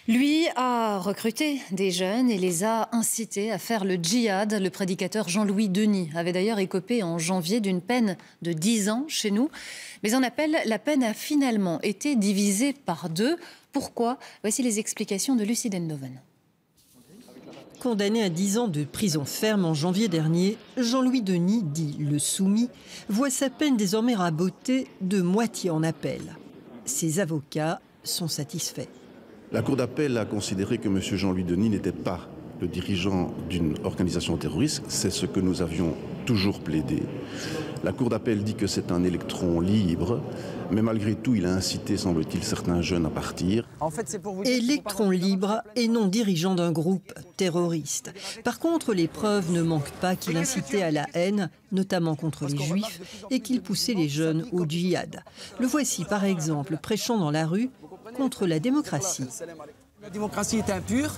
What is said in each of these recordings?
Lui a recruté des jeunes et les a incités à faire le djihad. Le prédicateur Jean-Louis Denis avait d'ailleurs écopé en janvier d'une peine de 10 ans chez nous. Mais en appel, la peine a finalement été divisée par 2. Pourquoi? Voici les explications de Lucie Dendoven. Condamné à 10 ans de prison ferme en janvier dernier, Jean-Louis Denis, dit le soumis, voit sa peine désormais rabotée de moitié en appel. Ses avocats sont satisfaits. La Cour d'appel a considéré que M. Jean-Louis Denis n'était pas le dirigeant d'une organisation terroriste. C'est ce que nous avions toujours plaidé. La Cour d'appel dit que c'est un électron libre, mais malgré tout, il a incité, semble-t-il, certains jeunes à partir. En fait, c'est pour vous dire électron libre et non dirigeant d'un groupe terroriste. Par contre, les preuves ne manquent pas qu'il incitait à la haine, notamment contre les juifs, et qu'il poussait les jeunes au djihad. Le voici, par exemple, prêchant dans la rue contre la démocratie. La démocratie est impure,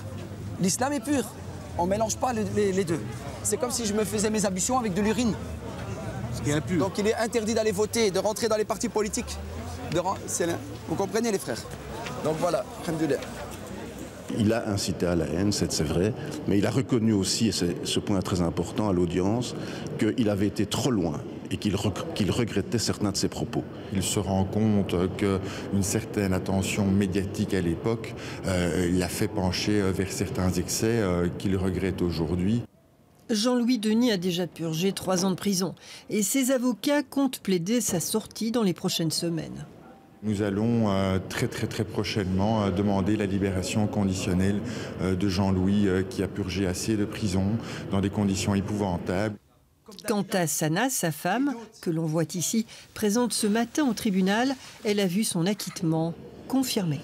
l'islam est pur. On ne mélange pas les deux. C'est comme si je me faisais mes ablutions avec de l'urine. Ce qui est impur. Donc il est interdit d'aller voter, de rentrer dans les partis politiques. Vous comprenez les frères? Donc voilà, alhamdoulilah. Il a incité à la haine, c'est vrai, mais il a reconnu aussi, et c'est ce point très important à l'audience, qu'il avait été trop loin et qu'il regrettait certains de ses propos. Il se rend compte qu'une certaine attention médiatique à l'époque l'a fait pencher vers certains excès qu'il regrette aujourd'hui. Jean-Louis Denis a déjà purgé 3 ans de prison et ses avocats comptent plaider sa sortie dans les prochaines semaines. Nous allons très prochainement demander la libération conditionnelle de Jean-Louis qui a purgé assez de prison dans des conditions épouvantables. Quant à Sana, sa femme, que l'on voit ici, présente ce matin au tribunal, elle a vu son acquittement confirmé.